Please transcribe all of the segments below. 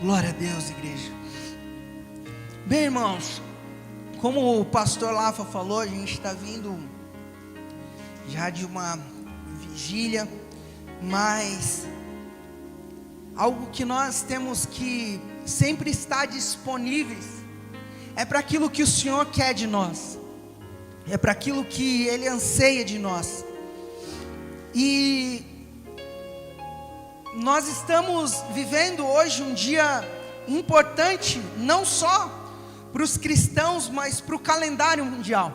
Glória a Deus, igreja. Bem, irmãos, como o pastor Lafa falou, a gente está vindo já de uma vigília, mas algo que nós temos que sempre estar disponíveis é para aquilo que o Senhor quer de nós, é para aquilo que Ele anseia de nós. E nós estamos vivendo hoje um dia importante, não só para os cristãos, mas para o calendário mundial.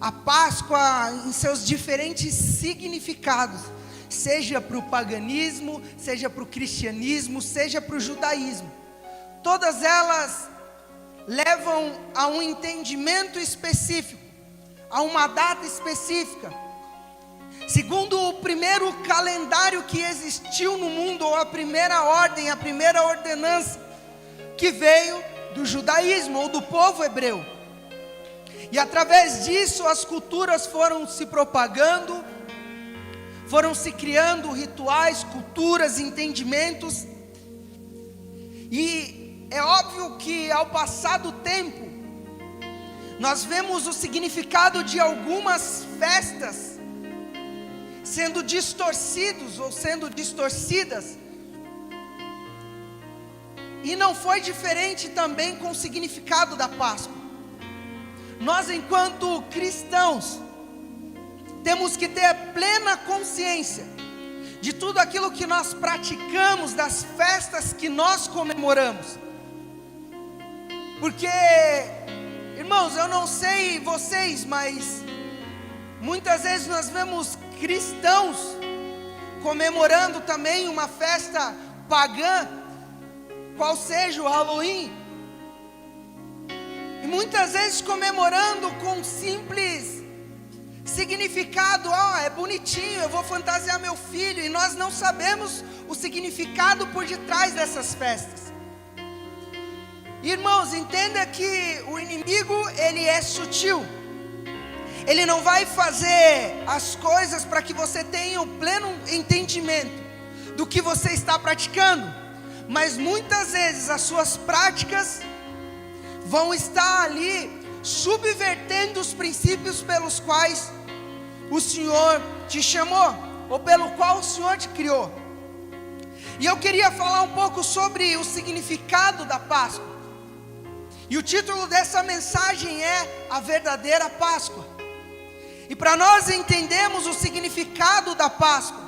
A Páscoa em seus diferentes significados, seja para o paganismo, seja para o cristianismo, seja para o judaísmo. Todas elas levam a um entendimento específico, a uma data específica. Segundo o primeiro calendário que existiu no mundo, ou a primeira ordem, a primeira ordenança, que veio do judaísmo, ou do povo hebreu. E através disso as culturas foram se propagando, foram se criando rituais, culturas, entendimentos. E é óbvio que ao passar do tempo, nós vemos o significado de algumas festas sendo distorcidos ou sendo distorcidas. E não foi diferente também com o significado da Páscoa. Nós, enquanto cristãos, temos que ter plena consciência de tudo aquilo que nós praticamos, das festas que nós comemoramos. Porque, irmãos, eu não sei vocês, mas muitas vezes nós vemos cristãos comemorando também uma festa pagã, qual seja o Halloween, e muitas vezes comemorando com simples significado. É bonitinho, eu vou fantasiar meu filho, e nós não sabemos o significado por detrás dessas festas. Irmãos, entenda que o inimigo, ele é sutil. Ele não vai fazer as coisas para que você tenha o pleno entendimento do que você está praticando, mas muitas vezes as suas práticas vão estar ali subvertendo os princípios pelos quais o Senhor te chamou, ou pelo qual o Senhor te criou. E eu queria falar um pouco sobre o significado da Páscoa. E o título dessa mensagem é A Verdadeira Páscoa. E para nós entendermos o significado da Páscoa,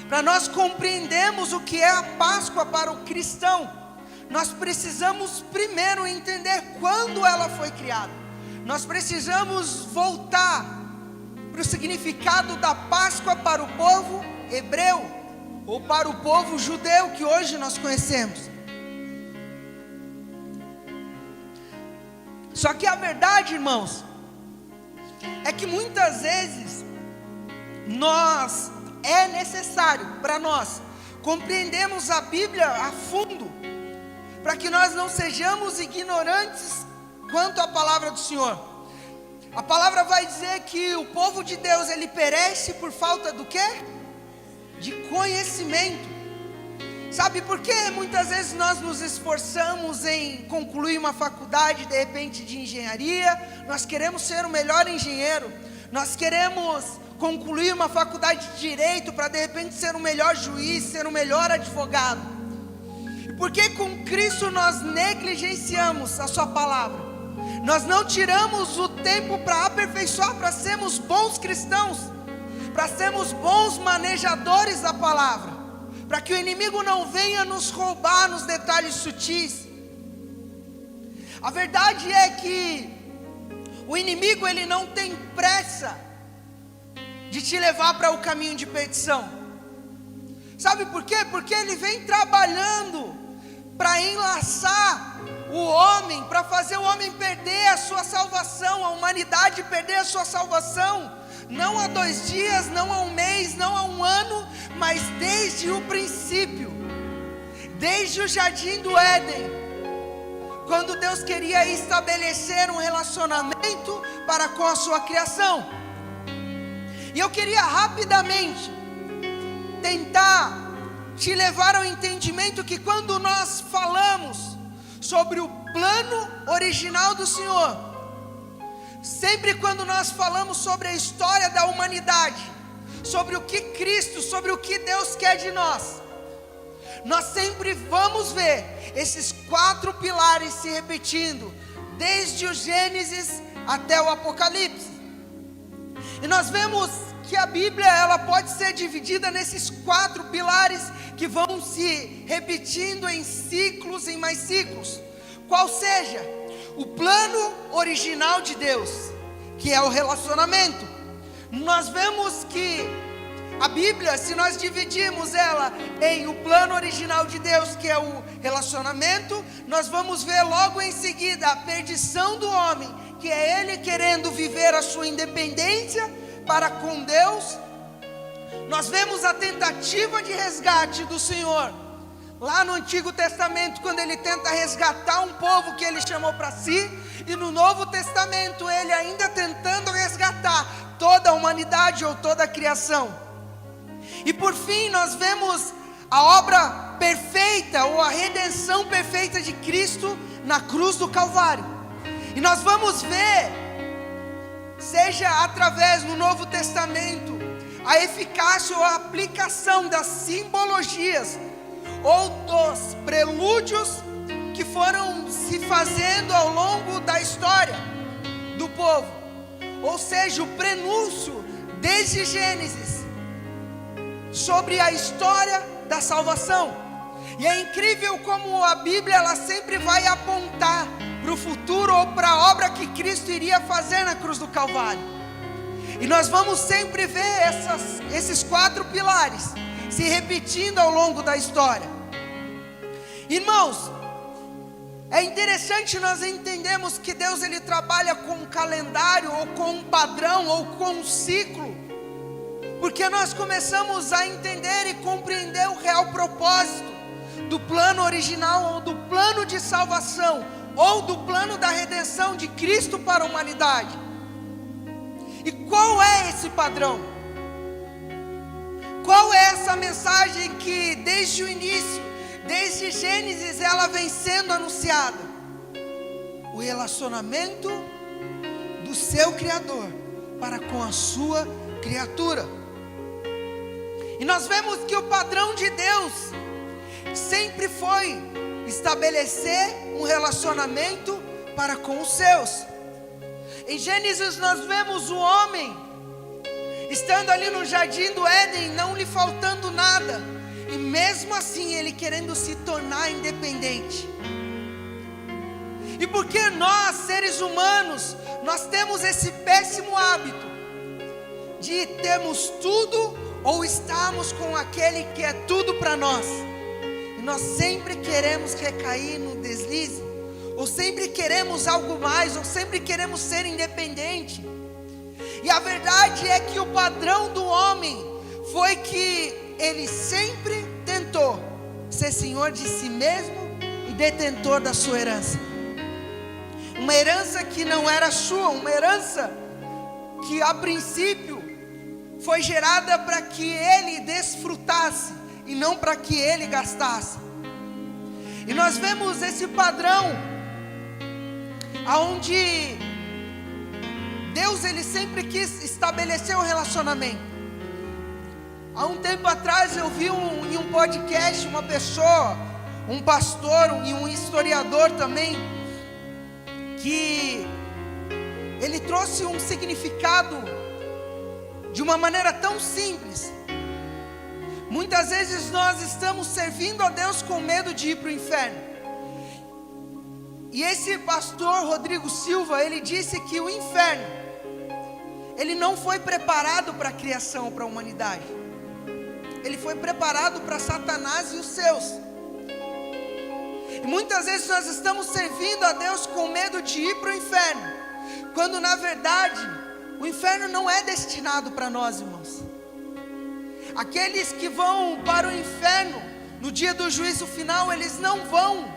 para nós compreendermos o que é a Páscoa para o cristão, nós precisamos primeiro entender quando ela foi criada. Nós precisamos voltar para o significado da Páscoa para o povo hebreu, ou para o povo judeu que hoje nós conhecemos. Só que a verdade, irmãos, é que muitas vezes é necessário para nós compreendermos a Bíblia a fundo, para que nós não sejamos ignorantes quanto à palavra do Senhor. A palavra vai dizer que o povo de Deus, ele perece por falta do quê? De conhecimento. Sabe por quê? Muitas vezes nós nos esforçamos em concluir uma faculdade, de repente de engenharia, nós queremos ser o melhor engenheiro, nós queremos concluir uma faculdade de direito para de repente ser o melhor juiz, ser o melhor advogado. E por que com Cristo nós negligenciamos a sua palavra? Nós não tiramos o tempo para aperfeiçoar, para sermos bons cristãos, para sermos bons manejadores da palavra, para que o inimigo não venha nos roubar nos detalhes sutis. A verdade é que o inimigo, ele não tem pressa de te levar para o caminho de perdição. Sabe por quê? Porque ele vem trabalhando para enlaçar o homem, para fazer o homem perder a sua salvação, a humanidade perder a sua salvação, não há 2 dias, não há 1 mês, não há 1 ano, mas desde o princípio, desde o jardim do Éden, quando Deus queria estabelecer um relacionamento para com a sua criação. E eu queria rapidamente tentar te levar ao entendimento que quando nós falamos sobre o plano original do Senhor, sempre quando nós falamos sobre a história da humanidade, sobre o que Cristo, sobre o que Deus quer de nós, nós sempre vamos ver esses 4 pilares se repetindo, desde o Gênesis até o Apocalipse. E nós vemos que a Bíblia, ela pode ser dividida nesses 4 pilares que vão se repetindo em ciclos, em mais ciclos. Qual seja o plano original de Deus, que é o relacionamento. Nós vemos que a Bíblia, se nós dividirmos ela em o plano original de Deus, que é o relacionamento, nós vamos ver logo em seguida a perdição do homem, que é ele querendo viver a sua independência para com Deus. Nós vemos a tentativa de resgate do Senhor lá no Antigo Testamento, quando ele tenta resgatar um povo que ele chamou para si, e no Novo Testamento ele ainda tentando resgatar toda a humanidade ou toda a criação. E por fim nós vemos a obra perfeita ou a redenção perfeita de Cristo na cruz do Calvário. E nós vamos ver, seja através no Novo Testamento, a eficácia ou a aplicação das simbologias ou dos prelúdios que foram se fazendo ao longo da história do povo, ou seja, o prenúncio desde Gênesis sobre a história da salvação. E é incrível como a Bíblia, ela sempre vai apontar para o futuro ou para a obra que Cristo iria fazer na cruz do Calvário. E nós vamos sempre ver esses 4 pilares se repetindo ao longo da história. Irmãos, é interessante nós entendermos que Deus, ele trabalha com um calendário, ou com um padrão, ou com um ciclo, porque nós começamos a entender e compreender o real propósito do plano original, ou do plano de salvação, ou do plano da redenção de Cristo para a humanidade. E qual é esse padrão? Qual é essa mensagem que desde o início, desde Gênesis, ela vem sendo anunciada? O relacionamento do seu Criador para com a sua criatura. E nós vemos que o padrão de Deus sempre foi estabelecer um relacionamento para com os seus. Em Gênesis nós vemos o homem estando ali no jardim do Éden, não lhe faltando nada, e mesmo assim ele querendo se tornar independente. E porque nós, seres humanos, nós temos esse péssimo hábito de termos tudo ou estarmos com aquele que é tudo para nós, e nós sempre queremos recair no deslize, ou sempre queremos algo mais, ou sempre queremos ser independente. E a verdade é que o padrão do homem foi que ele sempre tentou ser senhor de si mesmo e detentor da sua herança. Uma herança que não era sua, uma herança que a princípio foi gerada para que ele desfrutasse e não para que ele gastasse. E nós vemos esse padrão aonde Deus, ele sempre quis estabelecer um relacionamento. Há um tempo atrás eu vi em um podcast uma pessoa, um pastor e um historiador também, que ele trouxe um significado de uma maneira tão simples. Muitas vezes nós estamos servindo a Deus com medo de ir para o inferno. E esse pastor Rodrigo Silva, ele disse que o inferno, ele não foi preparado para a criação, para a humanidade. Ele foi preparado para Satanás e os seus. E muitas vezes nós estamos servindo a Deus com medo de ir para o inferno, quando na verdade o inferno não é destinado para nós, irmãos. Aqueles que vão para o inferno no dia do juízo final, eles não vão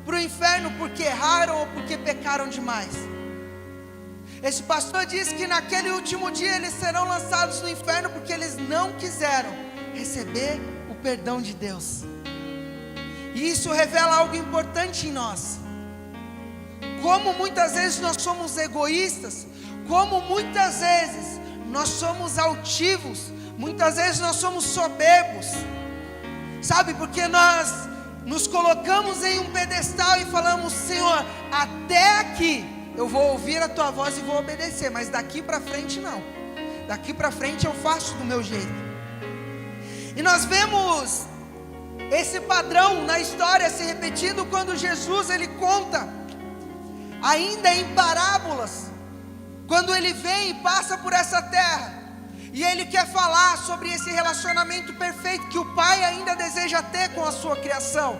para o inferno porque erraram ou porque pecaram demais. Esse pastor diz que naquele último dia eles serão lançados no inferno porque eles não quiseram receber o perdão de Deus. E isso revela algo importante em nós. Como muitas vezes nós somos egoístas, como muitas vezes nós somos altivos, muitas vezes nós somos soberbos, sabe, porque nós nos colocamos em um pedestal e falamos: Senhor, até aqui eu vou ouvir a tua voz e vou obedecer, mas daqui para frente não, daqui para frente eu faço do meu jeito. E nós vemos esse padrão na história se repetindo quando Jesus ele conta, ainda em parábolas, quando ele vem e passa por essa terra, e ele quer falar sobre esse relacionamento perfeito que o Pai ainda deseja ter com a sua criação.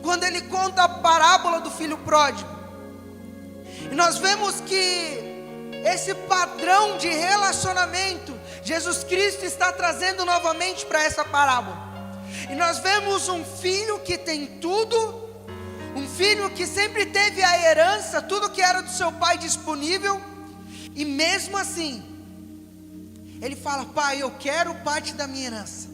Quando ele conta a parábola do filho pródigo, e nós vemos que esse padrão de relacionamento, Jesus Cristo está trazendo novamente para essa parábola. E nós vemos um filho que tem tudo, um filho que sempre teve a herança, tudo que era do seu pai disponível, e mesmo assim, ele fala: Pai, eu quero parte da minha herança,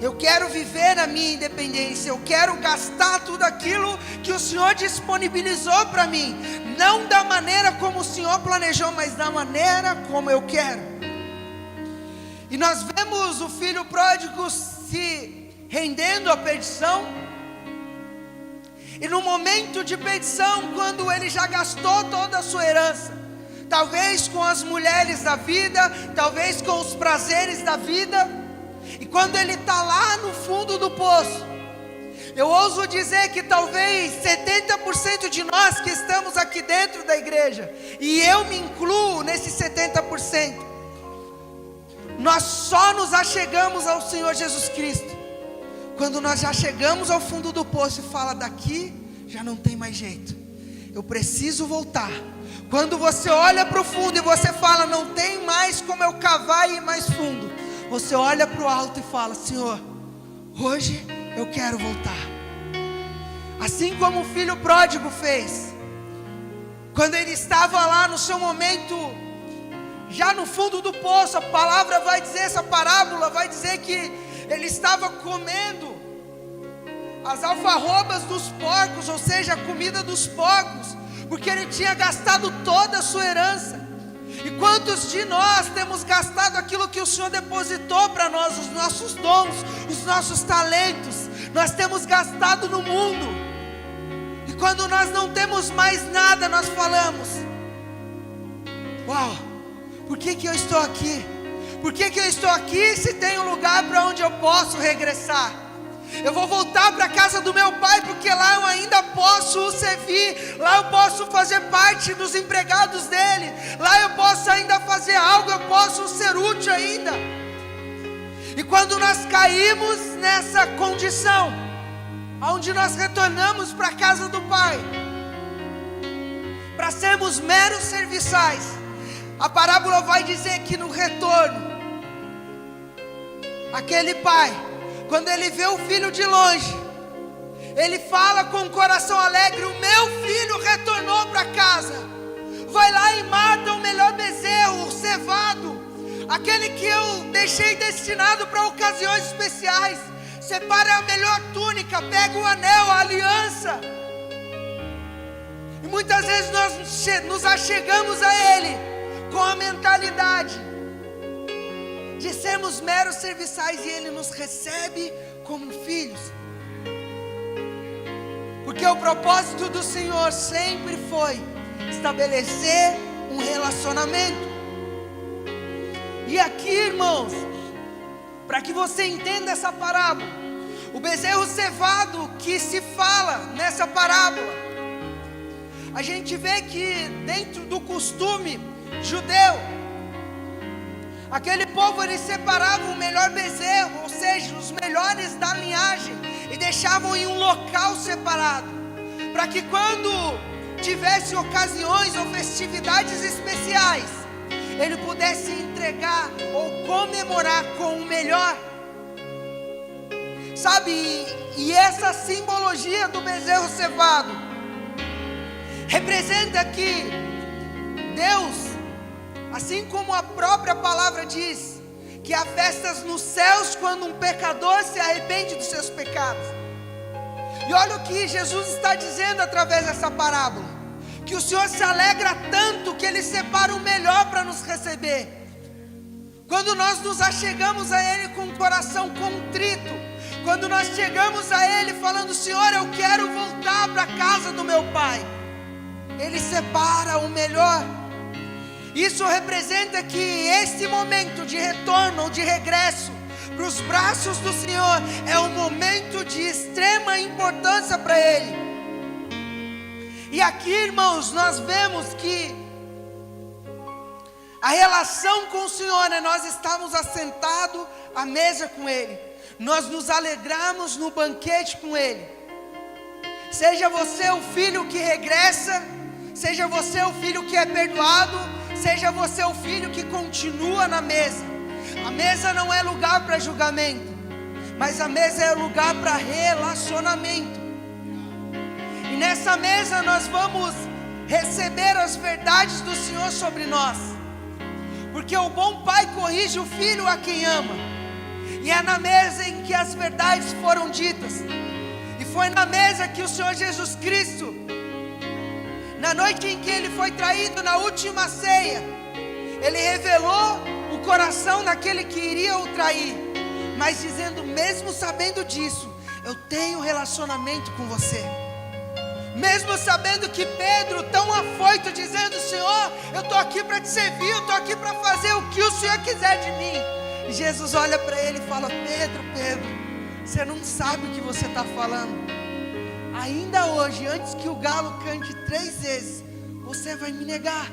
eu quero viver na minha independência, eu quero gastar tudo aquilo que o Senhor disponibilizou para mim, não da maneira como o Senhor planejou, mas da maneira como eu quero. E nós vemos o filho pródigo se rendendo à perdição, e no momento de perdição, quando ele já gastou toda a sua herança, talvez com as mulheres da vida, talvez com os prazeres da vida, e quando ele está lá no fundo do poço, eu ouso dizer que talvez 70% de nós que estamos aqui dentro da igreja, e eu me incluo nesses 70%, nós só nos achegamos ao Senhor Jesus Cristo quando nós já chegamos ao fundo do poço e fala: daqui já não tem mais jeito, eu preciso voltar. Quando você olha para o fundo e você fala: não tem mais como eu cavar e ir mais fundo, você olha para o alto e fala: Senhor, hoje eu quero voltar. Assim como o filho pródigo fez, quando ele estava lá no seu momento, já no fundo do poço, a palavra vai dizer, essa parábola vai dizer que ele estava comendo as alfarrobas dos porcos, ou seja, a comida dos porcos, porque ele tinha gastado toda a sua herança. E quantos de nós temos gastado aquilo que o Senhor depositou para nós, os nossos dons, os nossos talentos, nós temos gastado no mundo, e quando nós não temos mais nada, nós falamos: uau, por que eu estou aqui? Por que eu estou aqui se tem um lugar para onde eu posso regressar? Eu vou voltar para a casa do meu pai, porque lá eu ainda posso o servir, lá eu posso fazer parte dos empregados dele, lá eu posso ainda fazer algo, eu posso ser útil ainda. E quando nós caímos nessa condição, onde nós retornamos para a casa do pai, para sermos meros serviçais, a parábola vai dizer que no retorno, aquele pai, quando ele vê o filho de longe, ele fala com o coração alegre: o meu filho retornou para casa. Vai lá e mata o melhor bezerro, o cevado, aquele que eu deixei destinado para ocasiões especiais. Separa a melhor túnica, pega o anel, a aliança. E muitas vezes nós nos achegamos a ele com a mentalidade de sermos meros serviçais, e ele nos recebe como filhos, porque o propósito do Senhor sempre foi estabelecer um relacionamento. E aqui, irmãos, para que você entenda essa parábola, o bezerro cevado que se fala nessa parábola, a gente vê que dentro do costume judeu, aquele povo, eles separavam o melhor bezerro, ou seja, os melhores da linhagem, e deixavam em um local separado, para que quando tivesse ocasiões ou festividades especiais, ele pudesse entregar ou comemorar com o melhor. Sabe, e essa simbologia do bezerro cevado representa que Deus, assim como a própria palavra diz, que há festas nos céus quando um pecador se arrepende dos seus pecados. E olha o que Jesus está dizendo através dessa parábola, que o Senhor se alegra tanto que Ele separa o melhor para nos receber. Quando nós nos achegamos a Ele com um coração contrito, quando nós chegamos a Ele falando: Senhor, eu quero voltar para a casa do meu Pai, Ele separa o melhor. Isso representa que esse momento de retorno ou de regresso para os braços do Senhor é um momento de extrema importância para Ele. E aqui, irmãos, nós vemos que a relação com o Senhor é nós estamos assentados à mesa com Ele, nós nos alegramos no banquete com Ele. Seja você o filho que regressa, seja você o filho que é perdoado, seja você o filho que continua na mesa. A mesa não é lugar para julgamento, mas a mesa é lugar para relacionamento. E nessa mesa nós vamos receber as verdades do Senhor sobre nós, porque o bom pai corrige o filho a quem ama. E é na mesa em que as verdades foram ditas. E foi na mesa que o Senhor Jesus Cristo, na noite em que Ele foi traído na última ceia, Ele revelou o coração daquele que iria o trair, mas dizendo: mesmo sabendo disso, eu tenho relacionamento com você. Mesmo sabendo que Pedro, tão afoito, dizendo: Senhor, eu estou aqui para te servir, eu estou aqui para fazer o que o Senhor quiser de mim. E Jesus olha para ele e fala: Pedro, você não sabe o que você está falando. Ainda hoje, antes que o galo cante 3 vezes, você vai me negar.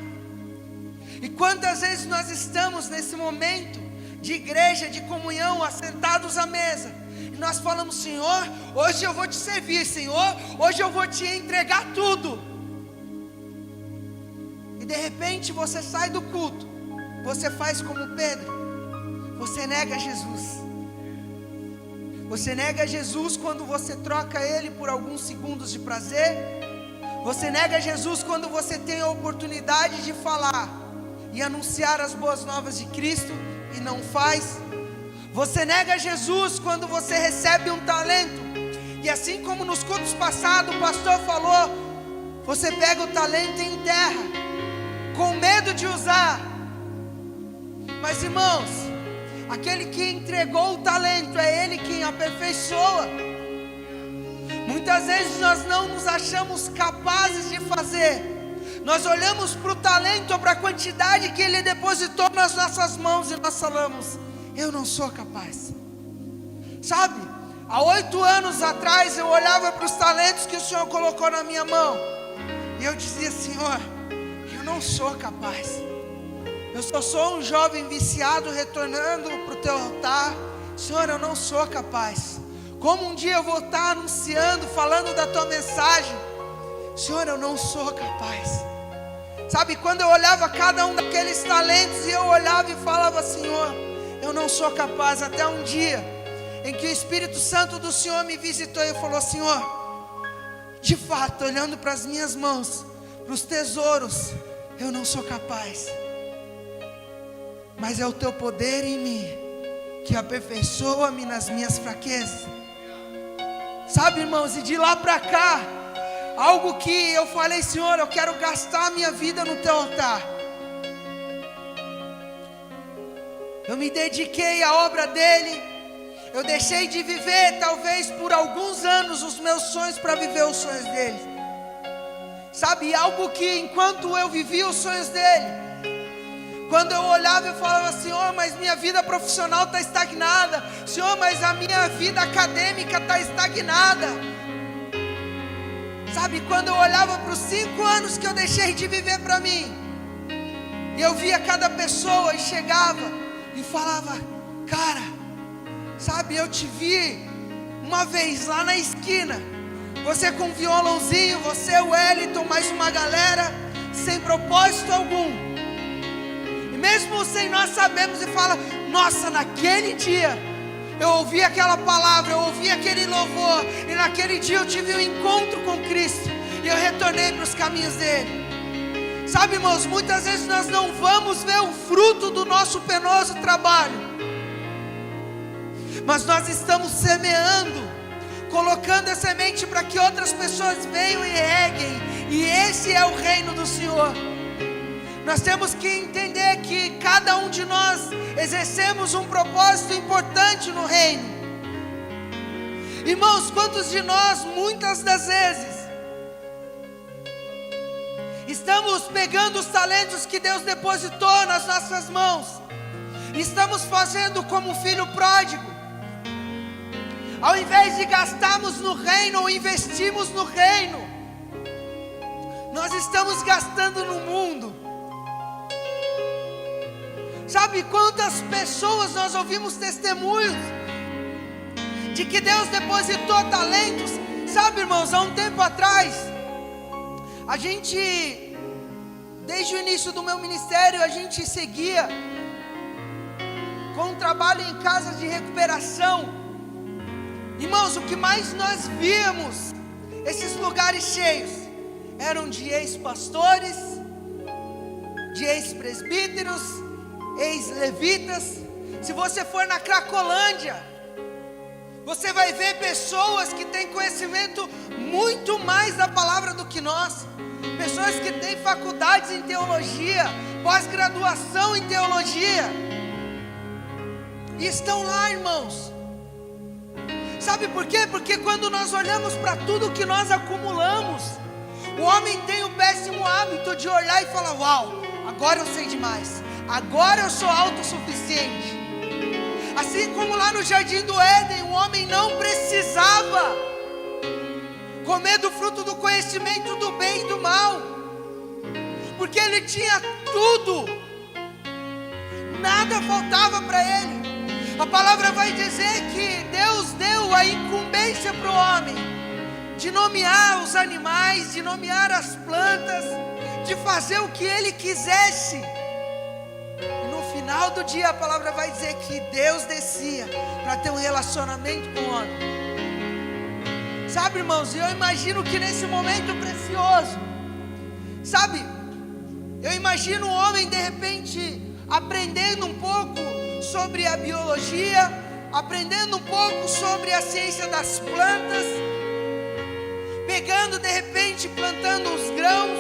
E quantas vezes nós estamos nesse momento de igreja, de comunhão, assentados à mesa, e nós falamos: Senhor, hoje eu vou te servir, Senhor, hoje eu vou te entregar tudo. E de repente você sai do culto, você faz como Pedro, você nega Jesus. Você nega Jesus quando você troca Ele por alguns segundos de prazer. Você nega Jesus quando você tem a oportunidade de falar e anunciar as boas novas de Cristo e não faz. Você nega Jesus quando você recebe um talento, e assim como nos cultos passados o pastor falou, você pega o talento e enterra, com medo de usar. Mas, irmãos, aquele que entregou o talento é Ele quem aperfeiçoa. Muitas vezes nós não nos achamos capazes de fazer. Nós olhamos para o talento ou para a quantidade que Ele depositou nas nossas mãos e nós falamos: eu não sou capaz. Sabe, há 8 anos atrás eu olhava para os talentos que o Senhor colocou na minha mão e eu dizia: Senhor, eu não sou capaz. Eu só sou um jovem viciado retornando para o teu altar. Senhor, eu não sou capaz. Como um dia eu vou estar anunciando, falando da tua mensagem? Senhor, eu não sou capaz. Sabe, quando eu olhava cada um daqueles talentos, e eu olhava e falava: Senhor, eu não sou capaz. Até um dia em que o Espírito Santo do Senhor me visitou e falou: Senhor, de fato, olhando para as minhas mãos, para os tesouros, eu não sou capaz. Mas é o teu poder em mim que aperfeiçoa-me nas minhas fraquezas. Sabe, irmãos, e de lá para cá, algo que eu falei: Senhor, eu quero gastar a minha vida no teu altar. Eu me dediquei à obra dele. Eu deixei de viver, talvez por alguns anos, os meus sonhos para viver os sonhos dele. Sabe, algo que enquanto eu vivia os sonhos dele, quando eu olhava e falava: Senhor, mas minha vida profissional está estagnada. Senhor, mas a minha vida acadêmica está estagnada. Sabe, quando eu olhava para os 5 anos que eu deixei de viver para mim, e eu via cada pessoa e chegava e falava: cara, sabe, eu te vi uma vez lá na esquina, você com um violãozinho, você, o Wellington, mais uma galera, sem propósito algum. Mesmo sem nós sabermos, e fala: nossa, naquele dia eu ouvi aquela palavra, eu ouvi aquele louvor, e naquele dia eu tive um encontro com Cristo, e eu retornei para os caminhos dele. Sabe, irmãos, muitas vezes nós não vamos ver o fruto do nosso penoso trabalho, mas nós estamos semeando, colocando a semente para que outras pessoas venham e reguem, e esse é o reino do Senhor. Nós temos que entender que cada um de nós exercemos um propósito importante no reino. Irmãos, quantos de nós, muitas das vezes, estamos pegando os talentos que Deus depositou nas nossas mãos, estamos fazendo como um filho pródigo, ao invés de gastarmos no reino ou investirmos no reino, nós estamos gastando no mundo. Sabe quantas pessoas nós ouvimos testemunhos de que Deus depositou talentos? Sabe, irmãos, há um tempo atrás, a gente, desde o início do meu ministério, a gente seguia com um trabalho em casas de recuperação. Irmãos, o que mais nós víamos, esses lugares cheios, eram de ex-pastores, de ex-presbíteros, ex-levitas. Se você for na Cracolândia, você vai ver pessoas que têm conhecimento muito mais da palavra do que nós, pessoas que têm faculdades em teologia, pós-graduação em teologia, e estão lá, irmãos. Sabe por quê? Porque quando nós olhamos para tudo que nós acumulamos, o homem tem o péssimo hábito de olhar e falar: uau, agora eu sei demais, agora eu sou autossuficiente. Assim como lá no Jardim do Éden, o homem não precisava comer do fruto do conhecimento do bem e do mal, porque ele tinha tudo, nada faltava para ele. A palavra vai dizer que Deus deu a incumbência para o homem de nomear os animais, de nomear as plantas, de fazer o que ele quisesse. E no final do dia a palavra vai dizer que Deus descia para ter um relacionamento com o homem. Sabe, irmãos, eu imagino que nesse momento precioso, sabe, eu imagino o homem de repente aprendendo um pouco sobre a biologia, aprendendo um pouco sobre a ciência das plantas, pegando de repente, plantando os grãos,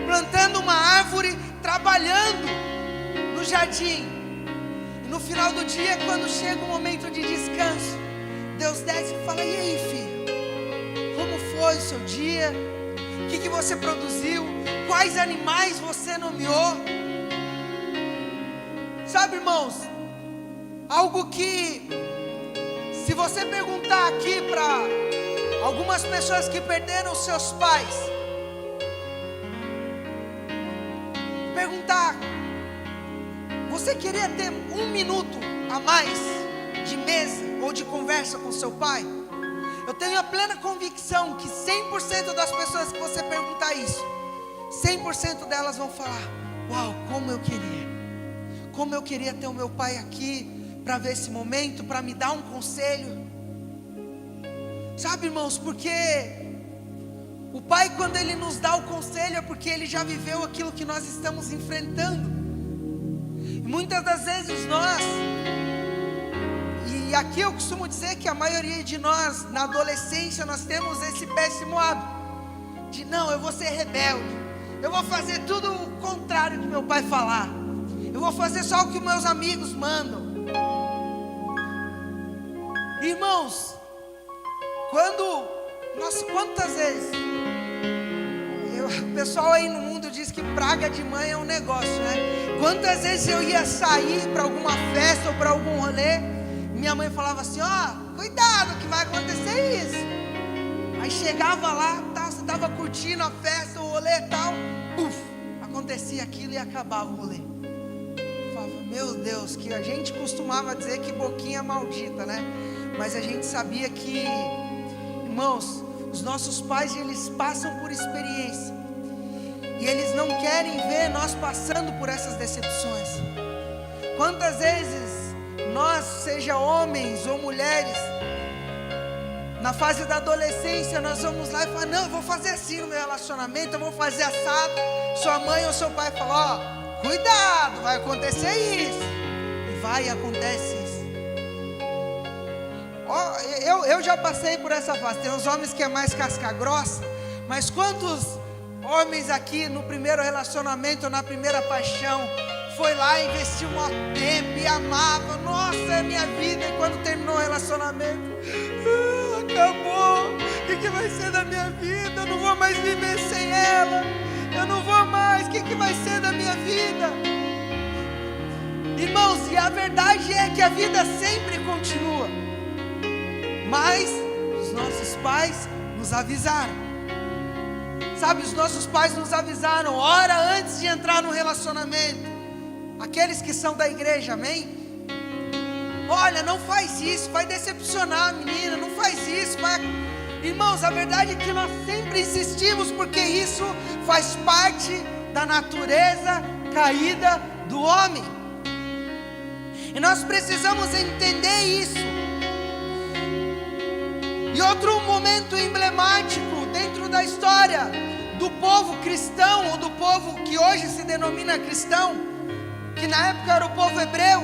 plantando uma árvore, trabalhando no jardim. E no final do dia, quando chega o momento de descanso, Deus desce e fala: e aí, filho, como foi o seu dia? O que você produziu? Quais animais você nomeou? Sabe, irmãos, algo que, se você perguntar aqui para algumas pessoas que perderam seus pais, perguntar: você queria ter 1 minuto a mais de mesa ou de conversa com seu pai? Eu tenho a plena convicção que 100% das pessoas que você perguntar isso, 100% delas vão falar: uau, como eu queria ter o meu pai aqui para ver esse momento, para me dar um conselho. Sabe, irmãos, porque o pai, quando ele nos dá o conselho, é porque ele já viveu aquilo que nós estamos enfrentando. E muitas das vezes nós, e aqui eu costumo dizer que a maioria de nós, na adolescência, nós temos esse péssimo hábito de: não, eu vou ser rebelde, eu vou fazer tudo o contrário que meu pai falar, eu vou fazer só o que meus amigos mandam. Irmãos, quantas vezes o pessoal aí no mundo diz que praga de mãe é um negócio, né? Quantas vezes eu ia sair para alguma festa ou para algum rolê, minha mãe falava assim: ó, cuidado que vai acontecer isso. Aí chegava lá, você estava curtindo a festa, o rolê e tal, puf, acontecia aquilo e acabava o rolê. Eu falava: meu Deus, que a gente costumava dizer que boquinha maldita, né? Mas a gente sabia que, irmãos, os nossos pais, eles passam por experiência, e eles não querem ver nós passando por essas decepções. Quantas vezes nós, seja homens ou mulheres, na fase da adolescência, nós vamos lá e falamos: não, eu vou fazer assim no meu relacionamento, eu vou fazer assado. Sua mãe ou seu pai fala: ó, cuidado, vai acontecer isso. E vai e acontece isso. eu já passei por essa fase. Tem uns homens que é mais casca grossa, mas quantos homens aqui no primeiro relacionamento, na primeira paixão, foi lá, investiu um tempo e amava, nossa, é minha vida, e quando terminou o relacionamento, acabou, o que vai ser da minha vida? Eu não vou mais viver sem ela, eu não vou mais, o que vai ser da minha vida? Irmãos, e a verdade é que a vida sempre continua, mas os nossos pais nos avisaram. Sabe, os nossos pais nos avisaram, hora antes de entrar no relacionamento. Aqueles que são da igreja, amém? Olha, não faz isso, vai decepcionar a menina, não faz isso, vai... Irmãos, a verdade é que nós sempre insistimos, porque isso faz parte da natureza caída do homem. E nós precisamos entender isso. E outro momento emblemático dentro da história do povo cristão, ou do povo que hoje se denomina cristão, que na época era o povo hebreu,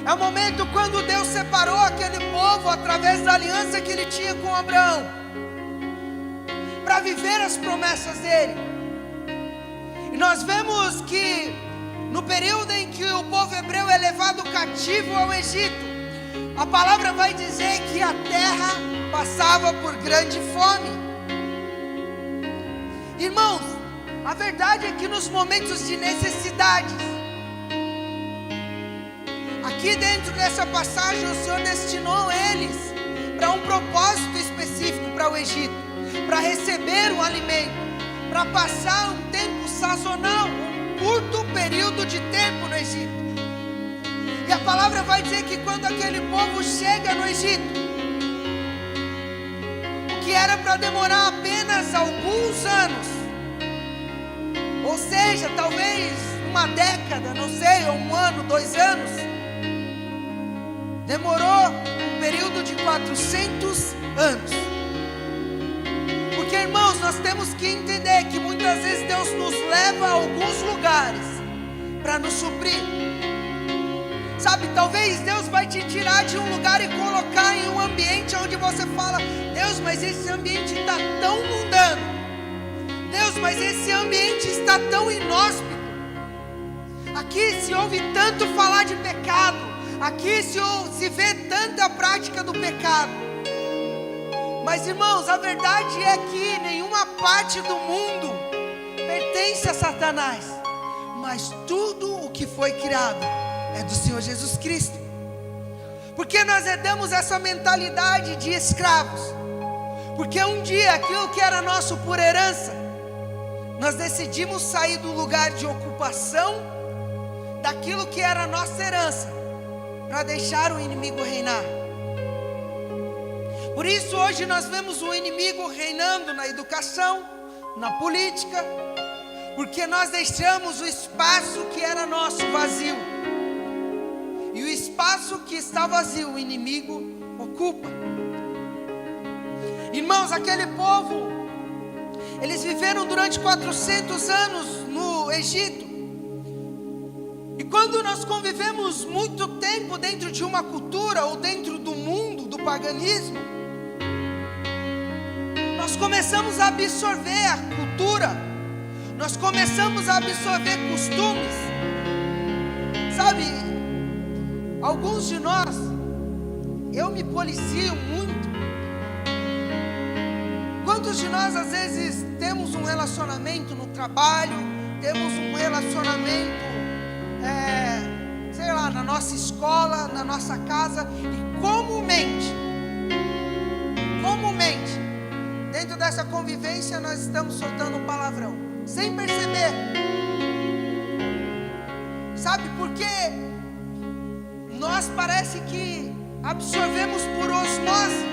é o momento quando Deus separou aquele povo através da aliança que Ele tinha com Abraão, para viver as promessas dEle. E nós vemos que no período em que o povo hebreu é levado cativo ao Egito, a palavra vai dizer que a terra passava por grande fome. Irmãos, a verdade é que nos momentos de necessidades, aqui dentro dessa passagem o Senhor destinou eles para um propósito específico para o Egito, para receber um alimento, para passar um tempo sazonal, um curto período de tempo no Egito. E a palavra vai dizer que quando aquele povo chega no Egito, o que era para demorar apenas alguns anos, ou seja, talvez uma década, não sei, ou um ano, 2 anos, demorou um período de 400 anos. Porque, irmãos, nós temos que entender que muitas vezes Deus nos leva a alguns lugares para nos suprir. Sabe, talvez Deus vai te tirar de um lugar e colocar em um ambiente onde você fala: Deus, mas esse ambiente está tão mundano. Deus, mas esse ambiente está tão inóspito. Aqui se ouve tanto falar de pecado. Aqui se vê tanta prática do pecado. Mas, irmãos, a verdade é que nenhuma parte do mundo pertence a Satanás. Mas tudo o que foi criado é do Senhor Jesus Cristo. Porque nós herdamos essa mentalidade de escravos. Porque um dia aquilo que era nosso por herança, nós decidimos sair do lugar de ocupação, daquilo que era nossa herança, para deixar o inimigo reinar. Por isso hoje nós vemos o inimigo reinando na educação, na política, porque nós deixamos o espaço que era nosso vazio. E o espaço que está vazio, o inimigo ocupa. Irmãos, aquele povo, eles viveram durante 400 anos no Egito. E quando nós convivemos muito tempo dentro de uma cultura, ou dentro do mundo, do paganismo, nós começamos a absorver a cultura, nós começamos a absorver costumes. Sabe, alguns de nós, eu me policio muito. Quantos de nós às vezes temos um relacionamento no trabalho, temos um relacionamento, sei lá, na nossa escola, na nossa casa, e comumente, dentro dessa convivência nós estamos soltando um palavrão, sem perceber. Sabe por quê? Nós parece que absorvemos por osmose.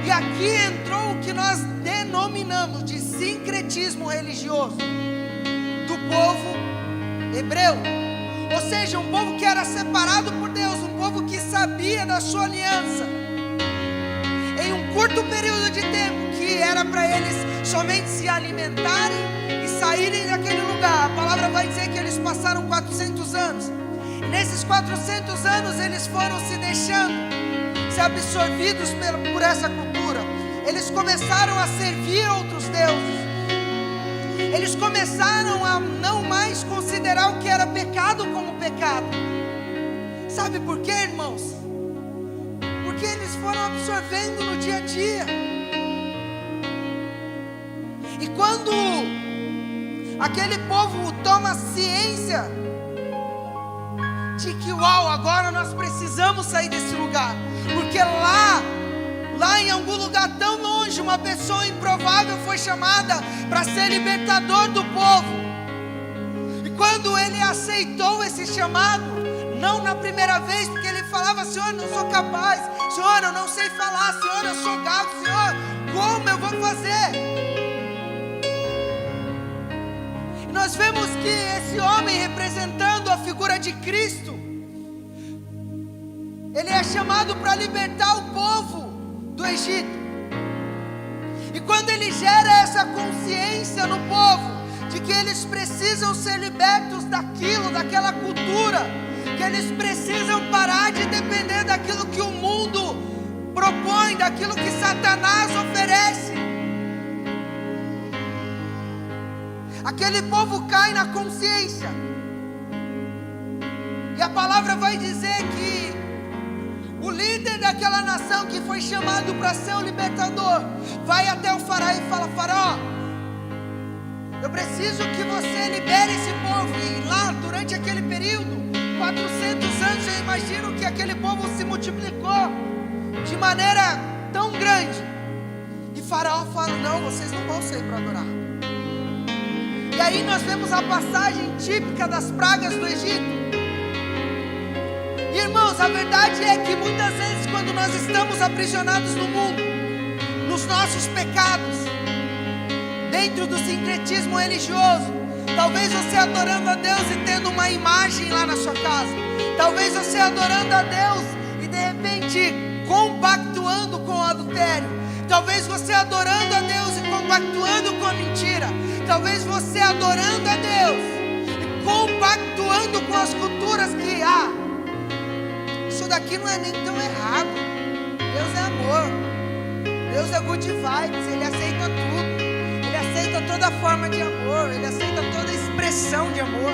E aqui entrou o que nós denominamos de sincretismo religioso do povo hebreu. Ou seja, um povo que era separado por Deus, um povo que sabia da sua aliança. Em um curto período de tempo, que era para eles somente se alimentarem e saírem daquele lugar. A palavra vai dizer que eles passaram 400 anos. E nesses 400 anos eles foram se deixando ser absorvidos por essa cultura. Eles começaram a servir outros deuses. Eles começaram a não mais considerar o que era pecado como pecado. Sabe por quê, irmãos? Porque eles foram absorvendo no dia a dia. E quando aquele povo toma ciência de que, uau, agora nós precisamos sair desse lugar, porque lá em algum lugar tão longe, uma pessoa improvável foi chamada para ser libertador do povo. E quando ele aceitou esse chamado, não na primeira vez, porque ele falava: Senhor, eu não sou capaz, Senhor, eu não sei falar, Senhor, eu sou gago, Senhor, como eu vou fazer? E nós vemos que esse homem, representando a figura de Cristo, ele é chamado para libertar o povo do Egito. E quando ele gera essa consciência no povo de que eles precisam ser libertos daquela cultura, que eles precisam parar de depender daquilo que o mundo propõe, daquilo que Satanás oferece, aquele povo cai na consciência. E a palavra vai dizer que o líder daquela nação, que foi chamado para ser o libertador, vai até o faraó e fala: Faraó, eu preciso que você libere esse povo. E lá, durante aquele período, 400 anos, eu imagino que aquele povo se multiplicou de maneira tão grande. E faraó fala: não, vocês não vão sair para adorar. E aí nós vemos a passagem típica das pragas do Egito. Irmãos, a verdade é que muitas vezes, quando nós estamos aprisionados no mundo, nos nossos pecados, dentro do sincretismo religioso, talvez você adorando a Deus e tendo uma imagem lá na sua casa, talvez você adorando a Deus e de repente compactuando com o adultério, talvez você adorando a Deus e compactuando com a mentira, talvez você adorando a Deus e compactuando com as culturas que há. Isso daqui não é nem tão errado. Deus é amor, Deus é good vibes, Ele aceita tudo, Ele aceita toda forma de amor, Ele aceita toda expressão de amor.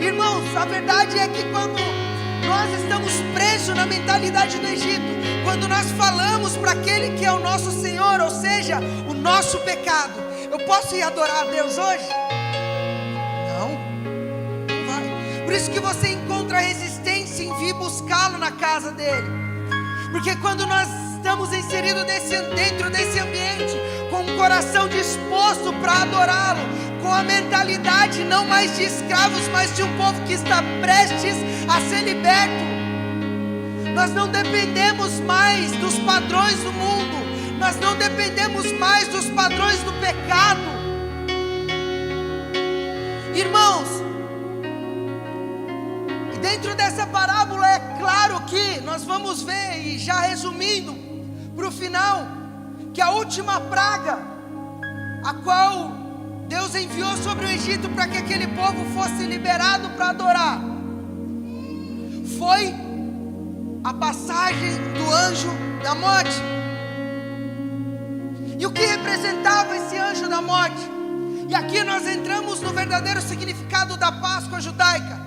Irmãos, a verdade é que quando nós estamos presos na mentalidade do Egito, quando nós falamos para aquele que é o nosso Senhor, ou seja, o nosso pecado: eu posso ir adorar a Deus hoje? Por isso que você encontra resistência em vir buscá-lo na casa dele. Porque quando nós estamos inseridos dentro desse ambiente, com o coração disposto para adorá-lo, com a mentalidade não mais de escravos, mas de um povo que está prestes a ser liberto, nós não dependemos mais dos padrões do mundo, nós não dependemos mais dos padrões do pecado. Irmãos, dentro dessa parábola é claro que nós vamos ver, e já resumindo para o final, que a última praga, a qual Deus enviou sobre o Egito para que aquele povo fosse liberado para adorar, foi a passagem do anjo da morte. E o que representava esse anjo da morte? E aqui nós entramos no verdadeiro significado da Páscoa judaica,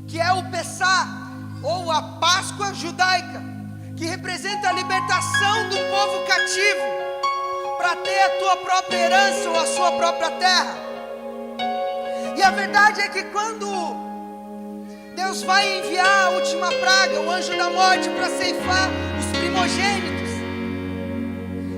que é o Pessá, ou a Páscoa judaica, que representa a libertação do povo cativo, para ter a tua própria herança ou a sua própria terra. E a verdade é que quando Deus vai enviar a última praga, o anjo da morte, para ceifar os primogênitos,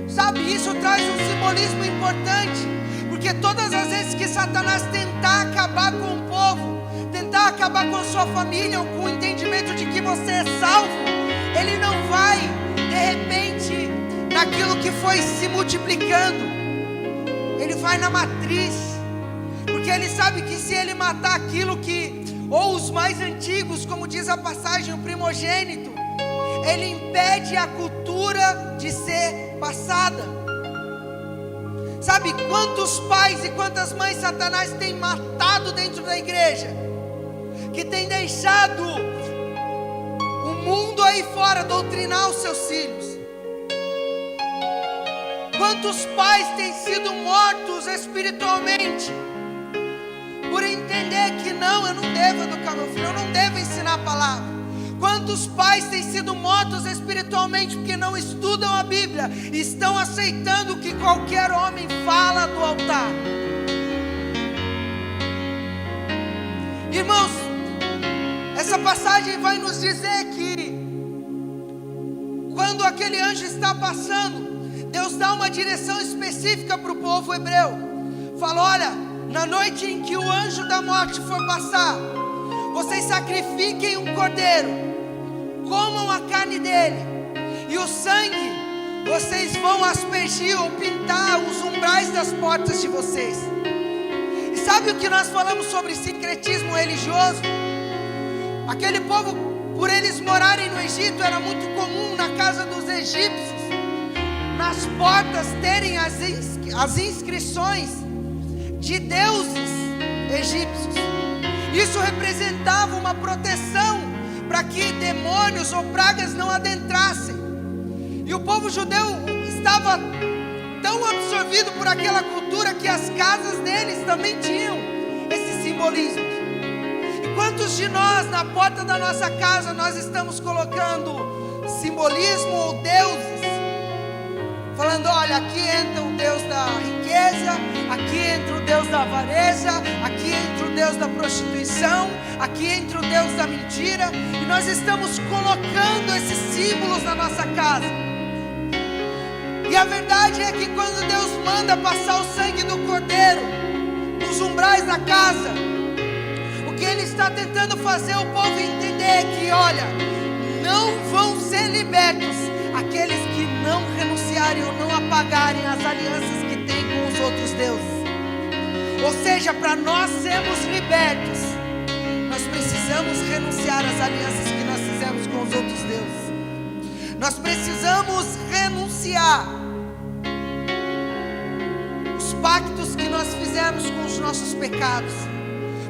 sabe, isso traz um simbolismo importante, porque todas as vezes que Satanás tentar acabar com o povo, tentar acabar com a sua família, ou com o entendimento de que você é salvo, ele não vai, de repente, naquilo que foi se multiplicando, ele vai na matriz, porque ele sabe que se ele matar aquilo que, ou os mais antigos, como diz a passagem, o primogênito, ele impede a cultura de ser passada. Sabe quantos pais e quantas mães Satanás tem matado dentro da igreja, que tem deixado mundo aí fora doutrinar os seus filhos. Quantos pais têm sido mortos espiritualmente por entender que não, eu não devo educar meu filho, eu não devo ensinar a palavra. Quantos pais têm sido mortos espiritualmente porque não estudam a Bíblia e estão aceitando o que qualquer homem fala do altar. Irmãos, essa passagem vai nos dizer que quando aquele anjo está passando, Deus dá uma direção específica para o povo hebreu. Falou: olha, na noite em que o anjo da morte for passar, vocês sacrifiquem um cordeiro, comam a carne dele, e o sangue vocês vão aspergir ou pintar os umbrais das portas de vocês. E sabe o que nós falamos sobre sincretismo religioso? Aquele povo, por eles morarem no Egito, era muito comum na casa dos egípcios, nas portas terem as inscrições de deuses egípcios. Isso representava uma proteção para que demônios ou pragas não adentrassem. E o povo judeu estava tão absorvido por aquela cultura que as casas deles também tinham esse simbolismo. E quantos de nós, na porta da nossa casa, nós estamos colocando simbolismo ou deuses? Falando: olha, aqui entra o Deus da riqueza, aqui entra o Deus da avareza, aqui entra o Deus da prostituição, aqui entra o Deus da mentira. E nós estamos colocando esses símbolos na nossa casa. E a verdade é que quando Deus manda passar o sangue do cordeiro nos umbrais da casa, o que Ele está tentando fazer o povo entender é que, olha, não vão ser libertos aqueles que não renunciarem ou não apagarem as alianças que têm com os outros deuses. Ou seja, para nós sermos libertos, nós precisamos renunciar às alianças que nós fizemos com os outros deuses. Nós precisamos renunciar os pactos que nós fizemos com os nossos pecados.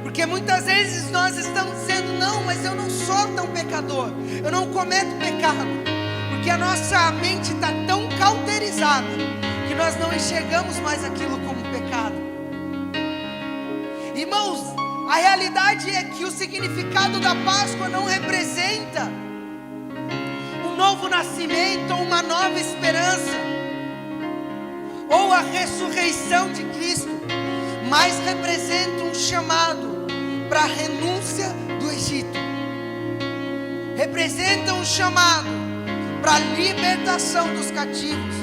Porque muitas vezes nós estamos dizendo: não, mas eu não sou tão pecador, eu não cometo pecado. Porque a nossa mente está tão cauterizada que nós não enxergamos mais aquilo como pecado. Irmãos, a realidade é que o significado da Páscoa não representa um novo nascimento ou uma nova esperança ou a ressurreição de Cristo, mas representa um chamado para a renúncia do Egito. Representa um chamado para a libertação dos cativos.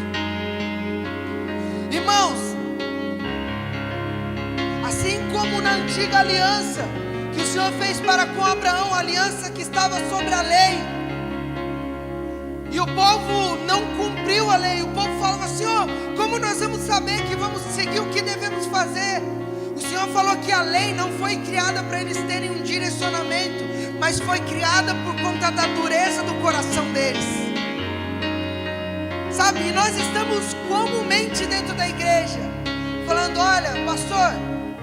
Irmãos, assim como na antiga aliança que o Senhor fez para com Abraão, a aliança que estava sobre a lei, e o povo não cumpriu a lei, o povo falava: Senhor, como nós vamos saber que vamos seguir o que devemos fazer? O Senhor falou que a lei não foi criada para eles terem um direcionamento, mas foi criada por conta da dureza do coração deles. Sabe, e nós estamos comumente dentro da igreja falando: olha, pastor,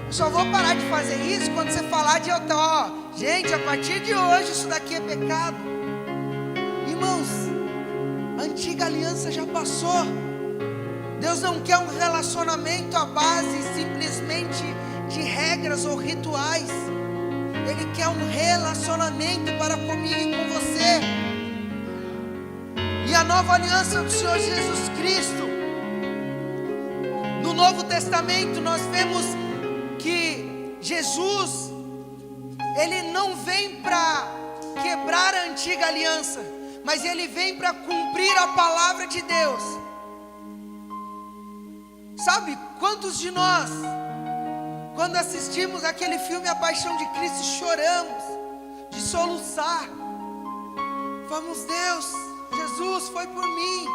eu só vou parar de fazer isso quando você falar de altar. Gente, a partir de hoje isso daqui é pecado. Irmãos, a antiga aliança já passou. Deus não quer um relacionamento à base simplesmente de regras ou rituais. Ele quer um relacionamento para comigo e com você. E a nova aliança do Senhor Jesus Cristo, no Novo Testamento nós vemos que Jesus, Ele não vem para quebrar a antiga aliança, mas Ele vem para cumprir a palavra de Deus. Sabe, quantos de nós, quando assistimos aquele filme A Paixão de Cristo, choramos de soluçar, falamos: Deus, Jesus foi por mim.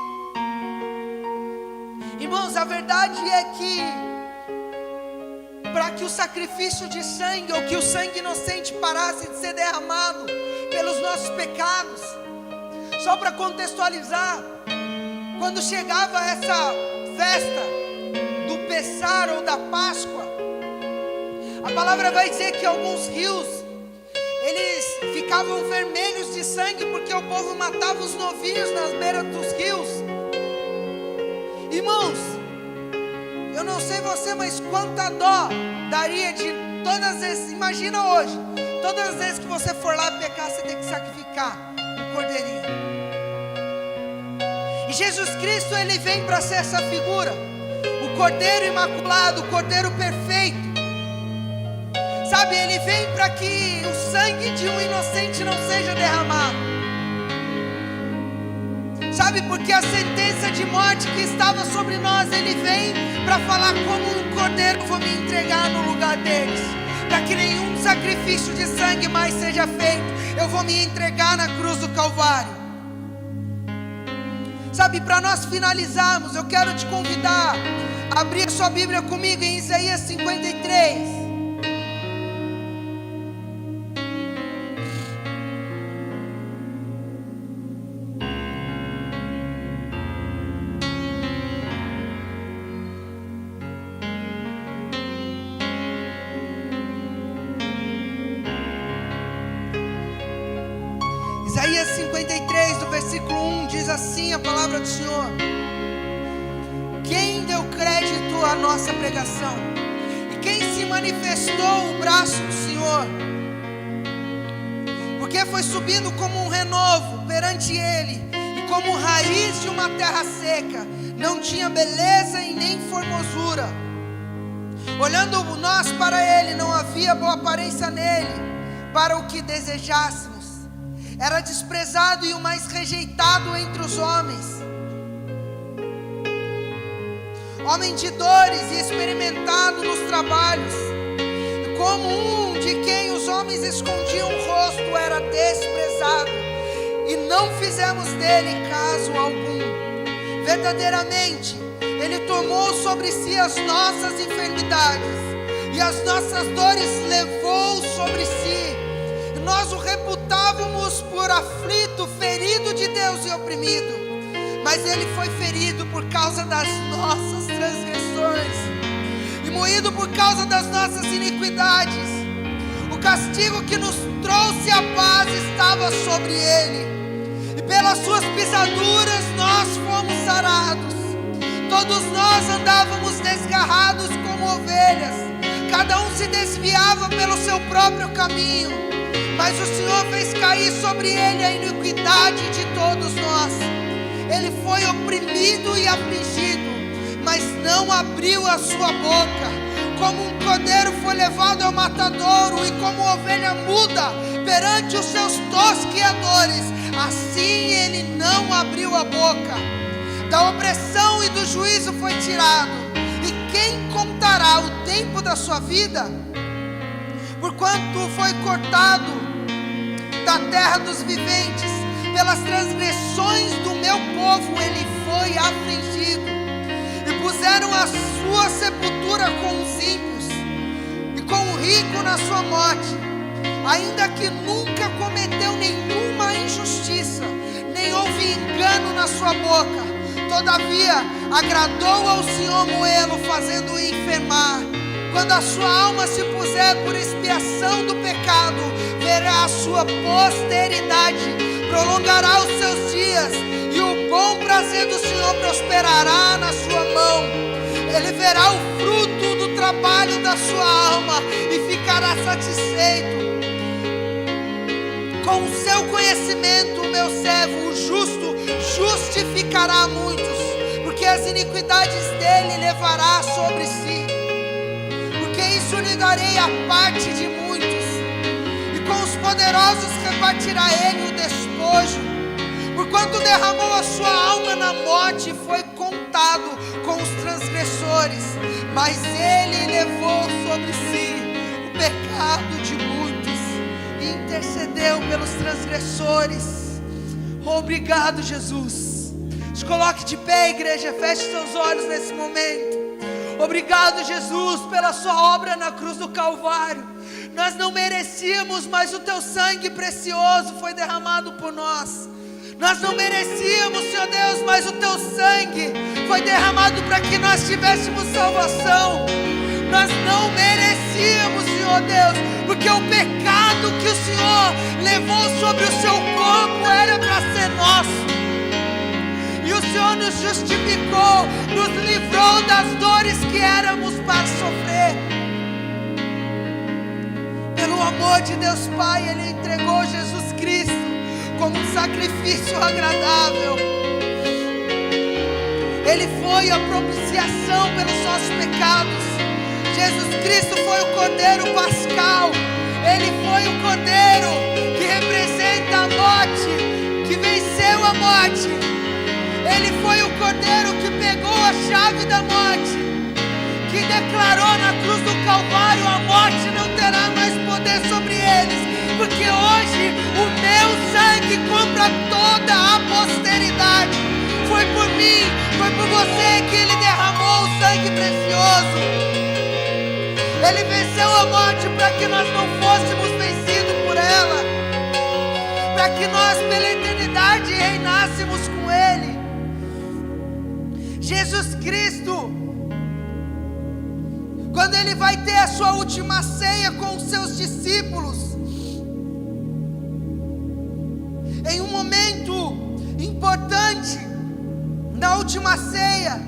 Irmãos, a verdade é que para que o sacrifício de sangue, ou que o sangue inocente parasse de ser derramado pelos nossos pecados, só para contextualizar, quando chegava essa festa do Pessar ou da Páscoa, a palavra vai dizer que alguns rios, eles ficavam vermelhos de sangue porque o povo matava os novilhos nas beiras dos rios. Irmãos, eu não sei você, mas quanta dó daria de todas as vezes, imagina hoje, todas as vezes que você for lá pecar, você tem que sacrificar um cordeirinho. E Jesus Cristo, Ele vem para ser essa figura, o Cordeiro Imaculado, o Cordeiro Perfeito. Sabe, Ele vem para que o sangue de um inocente não seja derramado. Sabe, porque a sentença de morte que estava sobre nós, Ele vem para falar como um cordeiro vou me entregar no lugar deles, para que nenhum sacrifício de sangue mais seja feito. Eu vou me entregar na cruz do Calvário. Sabe, para nós finalizarmos, eu quero te convidar a abrir a sua Bíblia comigo em Isaías 53. Isaías 53, do versículo 1, diz assim a palavra do Senhor: quem deu crédito à nossa pregação? E quem se manifestou o braço do Senhor? Porque foi subindo como um renovo perante Ele, e como raiz de uma terra seca, não tinha beleza e nem formosura. Olhando nós para Ele, não havia boa aparência nele, para o que desejássemos. Era desprezado e o mais rejeitado entre os homens, homem de dores e experimentado nos trabalhos, e como um de quem os homens escondiam o rosto, era desprezado, e não fizemos dele caso algum. Verdadeiramente, Ele tomou sobre si as nossas enfermidades, e as nossas dores levou sobre si. Nós o reputávamos por aflito, ferido de Deus e oprimido, mas Ele foi ferido por causa das nossas transgressões e moído por causa das nossas iniquidades. O castigo que nos trouxe a paz estava sobre Ele, e pelas suas pisaduras nós fomos sarados. Todos nós andávamos desgarrados como ovelhas, cada um se desviava pelo seu próprio caminho, mas o Senhor fez cair sobre Ele a iniquidade de todos nós. Ele foi oprimido e afligido, mas não abriu a sua boca. Como um cordeiro foi levado ao matadouro, e como ovelha muda perante os seus tosqueadores, assim Ele não abriu a boca. Da opressão e do juízo foi tirado, e quem contará o tempo da sua vida? Porquanto foi cortado da terra dos viventes, pelas transgressões do meu povo Ele foi afligido. E puseram a sua sepultura com os ímpios, e com o rico na sua morte, ainda que nunca cometeu nenhuma injustiça, nem houve engano na sua boca. Todavia agradou ao Senhor moê-lo, fazendo-o enfermar. Quando a sua alma se puser por expiação do pecado, verá a sua posteridade, prolongará os seus dias, e o bom prazer do Senhor prosperará na sua mão. Ele verá o fruto do trabalho da sua alma e ficará satisfeito. Com o seu conhecimento, o meu servo, o justo, justificará muitos, porque as iniquidades dele levará sobre si. Porque isso lhe darei a parte de muitos, e com os poderosos repartirá ele o despojo. Porquanto derramou a sua alma na morte, foi contado com os transgressores, mas ele levou sobre si o pecado de muitos e intercedeu pelos transgressores. Obrigado, Jesus. Se coloque de pé, igreja, feche seus olhos nesse momento. Obrigado, Jesus, pela sua obra na cruz do Calvário. Nós não merecíamos, mas o teu sangue precioso foi derramado por nós. Nós não merecíamos, Senhor Deus, mas o teu sangue foi derramado para que nós tivéssemos salvação. Nós não merecíamos, Senhor Deus, porque o pecado que o Senhor levou sobre o seu corpo era para ser nosso. E o Senhor nos justificou, nos livrou das dores que éramos para sofrer. Pelo amor de Deus Pai, Ele entregou Jesus Cristo como um sacrifício agradável. Ele foi a propiciação pelos nossos pecados. Jesus Cristo foi o Cordeiro Pascal. Ele foi o Cordeiro que representa a morte, que venceu a morte. Ele foi o Cordeiro que pegou a chave da morte, que declarou na cruz do Calvário: a morte não terá mais poder sobre eles, porque hoje o meu sangue compra toda a posteridade. Foi por mim, foi por você que Ele derramou o sangue precioso. Ele venceu a morte para que nós não fôssemos vencidos por ela, para que nós pela eternidade reinássemos com Ele. Jesus Cristo, quando Ele vai ter a sua última ceia com os seus discípulos, em um momento importante, na última ceia,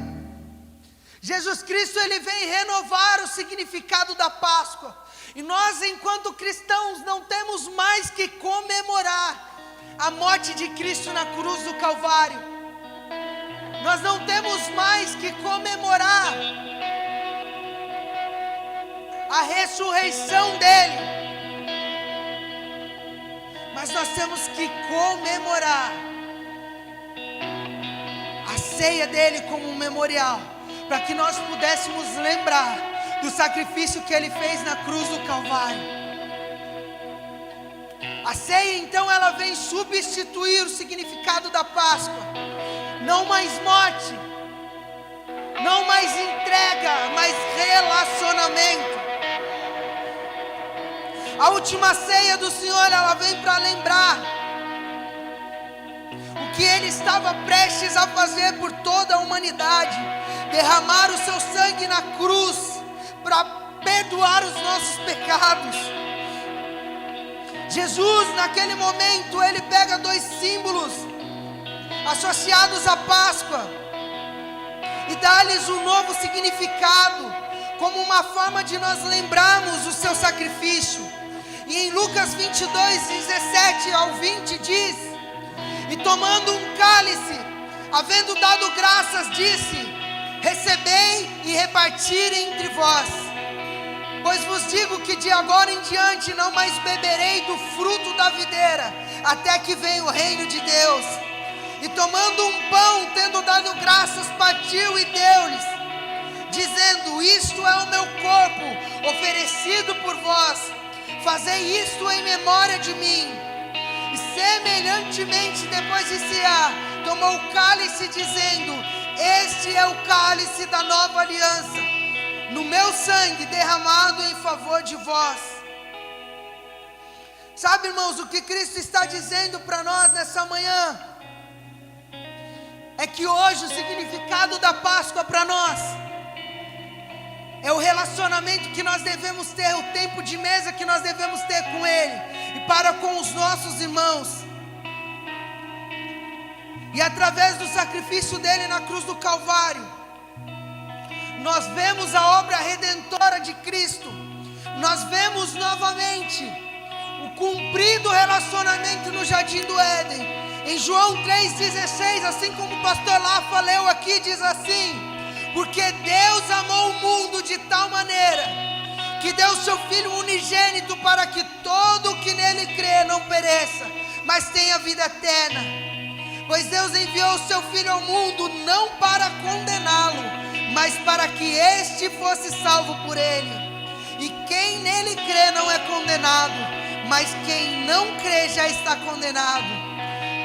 Jesus Cristo, Ele vem renovar o significado da Páscoa. E nós, enquanto cristãos, não temos mais que comemorar a morte de Cristo na cruz do Calvário. Nós não temos mais que comemorar a ressurreição dEle. Mas nós temos que comemorar a ceia dEle como um memorial, para que nós pudéssemos lembrar do sacrifício que Ele fez na cruz do Calvário. A ceia, então, ela vem substituir o significado da Páscoa. Não mais morte, não mais entrega, mas relacionamento. A última ceia do Senhor, ela vem para lembrar o que Ele estava prestes a fazer por toda a humanidade: derramar o seu sangue na cruz para perdoar os nossos pecados. Jesus, naquele momento, Ele pega dois símbolos associados à Páscoa e dá-lhes um novo significado, como uma forma de nós lembrarmos o seu sacrifício. E em Lucas 22, 17 ao 20 diz: e tomando um cálice, havendo dado graças, disse: recebei e repartirem entre vós, pois vos digo que de agora em diante não mais beberei do fruto da videira, até que venha o reino de Deus. E tomando um pão, tendo dado graças, partiu e deu-lhes, dizendo: isto é o meu corpo, oferecido por vós, fazei isto em memória de mim. E semelhantemente, depois de cear, tomou o cálice, dizendo: este é o cálice da nova aliança, no meu sangue derramado em favor de vós. Sabe, irmãos, o que Cristo está dizendo para nós nessa manhã é que hoje o significado da Páscoa para nós é o relacionamento que nós devemos ter, o tempo de mesa que nós devemos ter com Ele e para com os nossos irmãos. E através do sacrifício dele na cruz do Calvário, nós vemos a obra redentora de Cristo. Nós vemos novamente o cumprido relacionamento no Jardim do Éden. Em João 3,16, assim como o pastor Lafa leu aqui, diz assim: porque Deus amou o mundo de tal maneira que deu seu Filho unigênito, para que todo o que nele crê não pereça, mas tenha vida eterna. Pois Deus enviou o seu Filho ao mundo não para condená-lo, mas para que este fosse salvo por ele. E quem nele crê não é condenado, mas quem não crê já está condenado,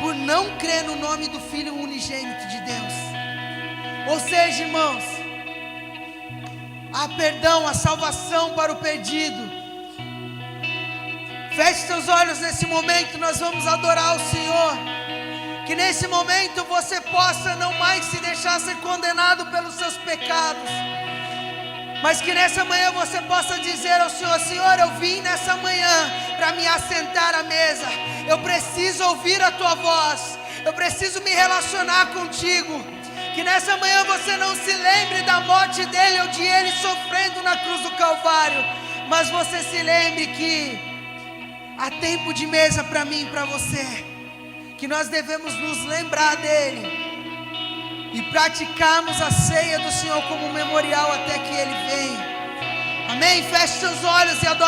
por não crer no nome do Filho unigênito de Deus. Ou seja, irmãos, há perdão, há salvação para o perdido. Feche seus olhos nesse momento, nós vamos adorar o Senhor. Que nesse momento você possa não mais se deixar ser condenado pelos seus pecados. Mas que nessa manhã você possa dizer ao Senhor: Senhor, eu vim nessa manhã para me assentar à mesa. Eu preciso ouvir a tua voz. Eu preciso me relacionar contigo. Que nessa manhã você não se lembre da morte dele ou de ele sofrendo na cruz do Calvário, mas você se lembre que há tempo de mesa para mim e para você. Que nós devemos nos lembrar dele e praticarmos a ceia do Senhor como um memorial até que ele venha. Amém? Feche seus olhos e adore.